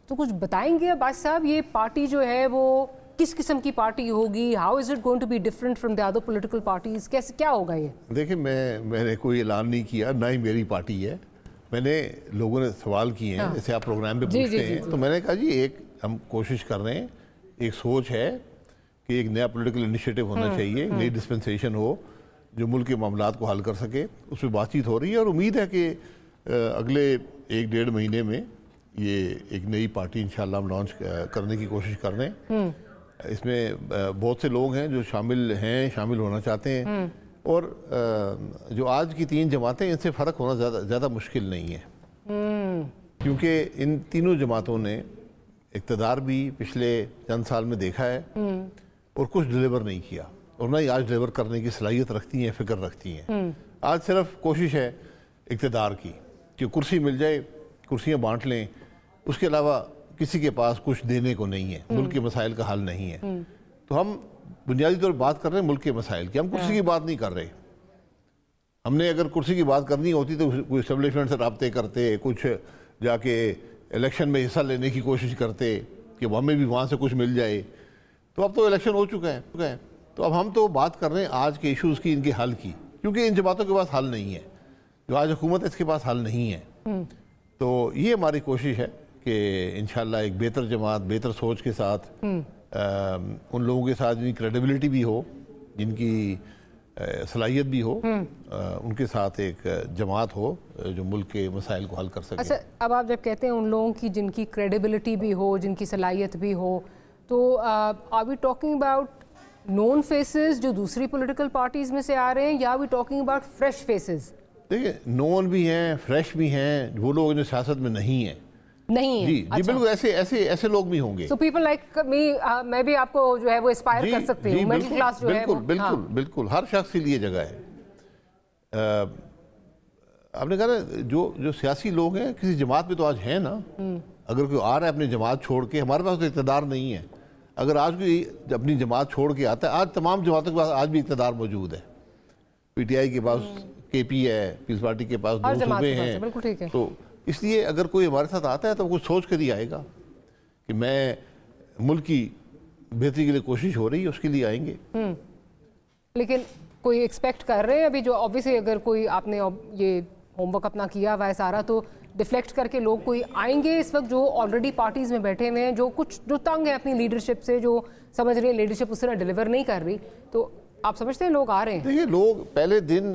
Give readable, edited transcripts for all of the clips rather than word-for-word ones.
تو کچھ بتائیں گے عباس صاحب یہ پارٹی جو ہے وہ کس قسم کی پارٹی ہوگی؟ How is it going to be different from the other political parties? کیسے کیا ہوگا یہ؟ دیکھیں میں نے کوئی اعلان نہیں کیا، نہ ہی میری پارٹی ہے. میں نے لوگوں نے سوال کیے ہیں جیسے آپ پروگرام پہ پوچھتے ہیں تو میں نے کہا جی ایک ہم کوشش کر رہے ہیں، ایک سوچ ہے کہ ایک نیا پولیٹیکل انیشیٹو ہونا چاہیے، نئی ڈسپنسیشن ہو جو ملک کے معاملات کو حل کر سکے. اس پہ بات چیت ہو رہی ہے اور امید ہے کہ اگلے 1-1.5 مہینے میں یہ ایک نئی پارٹی انشاءاللہ ہم لانچ کرنے کی کوشش کر رہے ہیں. اس میں بہت سے لوگ ہیں جو شامل ہونا چاہتے ہیں، اور جو آج کی 3 جماعتیں ان سے فرق ہونا زیادہ مشکل نہیں ہے، کیونکہ ان تینوں جماعتوں نے اقتدار بھی پچھلے چند سال میں دیکھا ہے اور کچھ ڈیلیور نہیں کیا، اور نہ ہی آج ڈیلیور کرنے کی صلاحیت رکھتی ہیں، فکر رکھتی ہیں. آج صرف کوشش ہے اقتدار کی کہ کرسی مل جائے، کرسیاں بانٹ لیں، اس کے علاوہ کسی کے پاس کچھ دینے کو نہیں ہے، ملک کے مسائل کا حل نہیں ہے. تو ہم بنیادی طور پر بات کر رہے ہیں ملک کے مسائل کی، ہم کرسی کی بات نہیں کر رہے. ہم نے اگر کرسی کی بات کرنی ہوتی تو کوئی اسٹیبلشمنٹ سے رابطے کرتے، کچھ جا کے الیکشن میں حصہ لینے کی کوشش کرتے کہ ہمیں بھی وہاں سے کچھ مل جائے. تو اب تو الیکشن ہو چکا ہے، تو اب ہم تو بات کر رہے ہیں آج کے ایشوز کی، ان کے حل کی، کیونکہ ان جماعتوں کے پاس حل نہیں ہے. جو آج حکومت ہے اس کے پاس حل نہیں ہے. تو یہ ہماری کوشش ہے کہ انشاءاللہ ایک بہتر جماعت، بہتر سوچ کے ساتھ، ان لوگوں کے ساتھ جن کی کریڈیبلٹی بھی ہو، جن کی صلاحیت بھی ہو، ان کے ساتھ ایک جماعت ہو جو ملک کے مسائل کو حل کر سکے. اچھا، اب آپ جب کہتے ہیں ان لوگوں کی جن کی کریڈیبلٹی بھی ہو، جن کی صلاحیت بھی ہو، تو are we talking about known faces جو دوسری پولیٹیکل پارٹیز میں سے آ رہے ہیں، یا are we talking about fresh faces? دیکھیں نون بھی ہیں، فریش بھی ہیں، وہ لوگ جو سیاست میں نہیں ہیں. جی بالکل ایسے لوگ بھی ہوں گے. So people like me، میں بھی آپ کو جو ہے وہ اسپائر کر سکتی ہوں، مڈل کلاس جو ہے. بالکل ہر شخص کے لیے جگہ ہے. آپ نے کہا نا جو سیاسی لوگ ہیں کسی جماعت میں تو آج ہیں نا. اگر کوئی آ رہا ہے اپنی جماعت چھوڑ کے، ہمارے پاس تو اقتدار نہیں ہے. اگر آج کوئی اپنی جماعت چھوڑ کے آتا ہے، آج تمام جماعتوں کے پاس آج بھی اقتدار موجود ہے. پی ٹی آئی کے پاس کے پی ہے، پیپلز پارٹی کے پاس 2 صوبے ہیں. تو اس لیے اگر کوئی ہمارے ساتھ آتا ہے تو کچھ سوچ کر ہی آئے گا کہ میں ملک کی بہتری کے لیے کوشش ہو رہی ہے، اس کے لیے آئیں گے. لیکن کوئی ایکسپیکٹ کر رہے ہیں ابھی جو اوبیسلی اگر کوئی آپ نے یہ ہوم ورک اپنا کیا ہوا ہے سارا، تو ڈیفلیکٹ کر کے لوگ کوئی آئیں گے اس وقت جو آلریڈی پارٹیز میں بیٹھے ہوئے ہیں، جو تنگ ہیں اپنی لیڈرشپ سے، جو سمجھ رہے ہیں لیڈرشپ اس طرح ڈیلیور نہیں کر رہی، تو آپ سمجھتے ہیں لوگ آ رہے ہیں؟ دیکھیں لوگ پہلے دن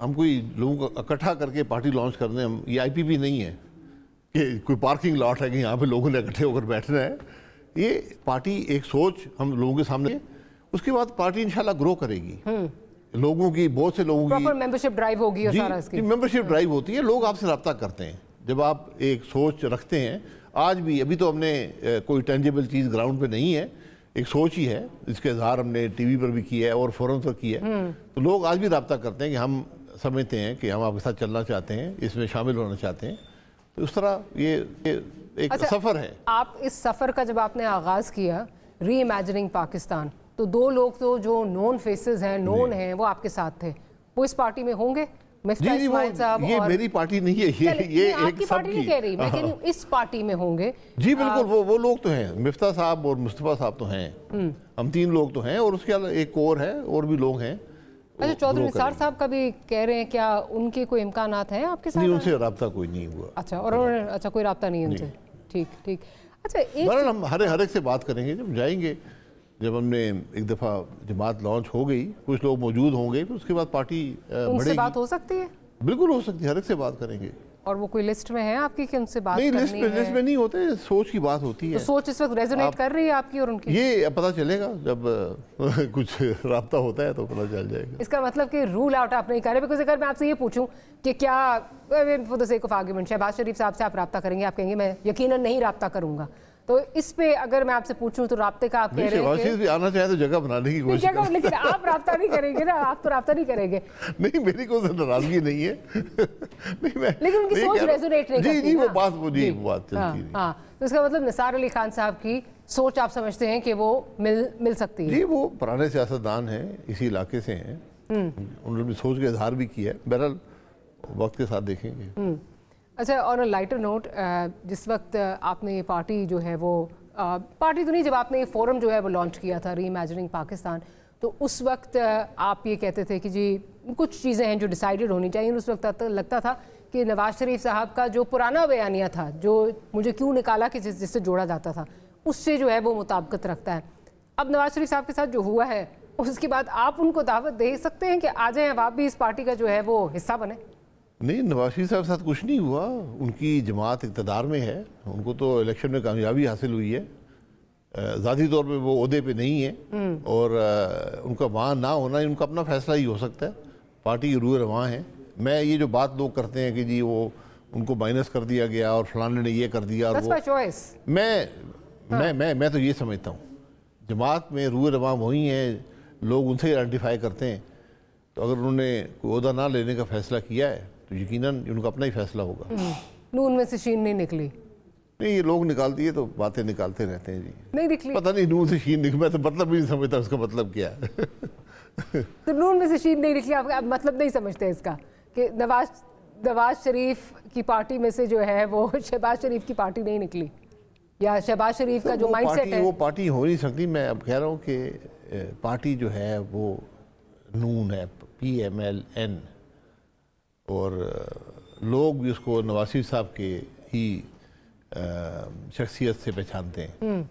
ہم کوئی لوگوں کو اکٹھا کر کے پارٹی لانچ کرنے، ہم یہ آئی پی پی نہیں ہے کہ کوئی پارکنگ لاٹ ہے کہ یہاں پہ لوگوں نے اکٹھے ہو کر بیٹھنا ہے. یہ پارٹی ایک سوچ ہم لوگوں کے سامنے، اس کے بعد پارٹی انشاءاللہ گرو کرے گی. لوگوں کی، بہت سے لوگوں کی پراپر ممبرشپ ڈرائیو ہوگی اور سارا اس کی ممبرشپ ڈرائیو ہوتی ہے. لوگ آپ سے رابطہ کرتے ہیں جب آپ ایک سوچ رکھتے ہیں. آج بھی ابھی تو ہم نے کوئی ٹینجیبل چیز گراؤنڈ پہ نہیں ہے، ایک سوچ ہی ہے، اس کے اظہار ہم نے ٹی وی پر بھی کیا ہے اور فورم پر کیا ہے. تو لوگ آج بھی رابطہ کرتے ہیں کہ ہم سمجھتے ہیں کہ ہم آپ کے ساتھ چلنا چاہتے ہیں، اس میں شامل ہونا چاہتے ہیں. تو اس طرح یہ ایک سفر ہے. آپ اس سفر کا جب آپ نے آغاز کیا ری امیجننگ پاکستان، تو 2 لوگ تو جو نون فیسز ہیں، نون ہیں، وہ آپ کے ساتھ تھے. وہ اس پارٹی میں ہوں گے؟ یہ میری پارٹی نہیں ہے، یہ ایک سب کی. کہہ رہی میں کہ اس پارٹی میں ہوں گے. جی بالکل، وہ لوگ تو ہیں. مفتاح صاحب اور مصطفیٰ صاحب تو ہیں، ہم 3 لوگ تو ہیں، اور اس کے علاوہ ایک اور ہے، اور بھی لوگ ہیں. اچھا، چودھری نثار صاحب کا بھی کہہ رہے ہیں، کیا ان کے کوئی امکانات ہیں آپ کے ساتھ؟ نہیں، ان سے رابطہ کوئی نہیں ہوا. اچھا، اور اچھا کوئی رابطہ نہیں ان سے. ٹھیک. اچھا، بہرحال ہم ہر ایک سے بات کریں گے جب جائیں گے. جب ہم نے ایک دفعہ جماعت لانچ ہو گئی، کچھ لوگ موجود ہوں گے، پھر اس کے بعد پارٹی ان سے بات ہو سکتی ہے؟ بالکل ہو سکتی ہے، ہر ایک سے بات کریں گے. اور وہ کوئی لسٹ میں ہے آپ کی کہ ان سے بات کرنی ہے؟ نہیں، لسٹ میں نہیں ہوتے، سوچ کی بات ہوتی ہے. تو سوچ اس وقت ریزونیٹ کر رہی ہے آپ کی اور ان کی؟ یہ پتہ چلے گا جب کچھ رابطہ ہوتا ہے تو پتہ چل جائے گا. اس کا مطلب کہ رول آؤٹ آپ نہیں کر رہے. بیکاز اگر میں آپ سے یہ پوچھوں کہ کیا for the sake of argument Shehbaz Sharif صاحب سے آپ رابطہ کریں گے، آپ کہیں گے میں یقیناً نہیں رابطہ کروں گا. تو اس پہ اگر میں آپ سے پوچھوں تو رابطے کا آپ کہہ رہے ہیں شہباز شریف بھی آنا چاہے تو جگہ بنانے کی کوشش کریں. لیکن آپ رابطہ نہیں کریں گے نا، آپ تو رابطہ نہیں کریں گے. نہیں، میری کوئی ناراضگی نہیں ہے، لیکن ان کی سوچ ریزونیٹ نہیں کرتی. جی وہ بات چلتی ہے. ہاں، تو اس کا مطلب نثار علی خان صاحب کی سوچ آپ سمجھتے ہیں کہ وہ مل سکتی ہے؟ جی وہ پرانے سیاستدان ہیں، اسی علاقے سے ہیں، انہوں نے سوچ کا اظہار بھی کیا ہے. بہرحال وقت کے ساتھ دیکھیں گے. اچھا، آن اے لائٹر نوٹ، جس وقت آپ نے یہ پارٹی جو ہے وہ پارٹی تو نہیں، جب آپ نے یہ فورم جو ہے وہ لانچ کیا تھا ری امیجننگ پاکستان، تو اس وقت آپ یہ کہتے تھے کہ جی کچھ چیزیں ہیں جو ڈیسائیڈڈ ہونی چاہیے. اس وقت لگتا تھا کہ نواز شریف صاحب کا جو پرانا بیانیہ تھا، جو مجھے کیوں نکالا کہ جس سے جوڑا جاتا تھا، اس سے جو ہے وہ مطابقت رکھتا ہے. اب نواز شریف صاحب کے ساتھ جو ہوا ہے اس کے بعد آپ ان کو دعوت دے سکتے ہیں کہ آ جائیں اب آپ بھی اس پارٹی کا جو ہے وہ حصہ بنیں؟ نہیں، نواز شریف صاحب کے ساتھ کچھ نہیں ہوا. ان کی جماعت اقتدار میں ہے، ان کو تو الیکشن میں کامیابی حاصل ہوئی ہے. ذاتی طور پہ وہ عہدے پہ نہیں ہے، اور ان کا وہاں نہ ہونا ان کا اپنا فیصلہ ہی ہو سکتا ہے. پارٹی کی روح رواں ہے. میں یہ جو بات لوگ کرتے ہیں کہ جی وہ ان کو مائنس کر دیا گیا اور فلانے نے یہ کر دیا، اور میں تو یہ سمجھتا ہوں جماعت میں روح رواں وہی ہیں، لوگ ان سے آئیڈینٹیفائی کرتے ہیں. تو اگر انہوں نے کوئی عہدہ نہ لینے کا فیصلہ کیا ہے تو یقیناً ان کا اپنا ہی فیصلہ ہوگا. نون میں سے شین نہیں نکلی؟ نہیں، یہ لوگ نکالتی ہے تو باتیں نکالتے رہتے ہیں. جی نہیں نکلی، پتہ نہیں نون سے شین نکلا، میں تو مطلب نہیں سمجھتا اس کا مطلب کیا ہے. تو نون میں سے شین نہیں نکلی، آپ مطلب نہیں سمجھتے اس کا کہ نواز شریف کی پارٹی میں سے جو ہے وہ شہباز شریف کی پارٹی نہیں نکلی، یا شہباز شریف کا جو مائنڈ سیٹ ہے وہ پارٹی ہو نہیں سکتی. میں اب کہہ رہا ہوں کہ پارٹی جو ہے وہ نون ہے، PMLN، اور لوگ بھی اس کو نواز شریف صاحب کے ہی شخصیت سے پہچانتے ہیں.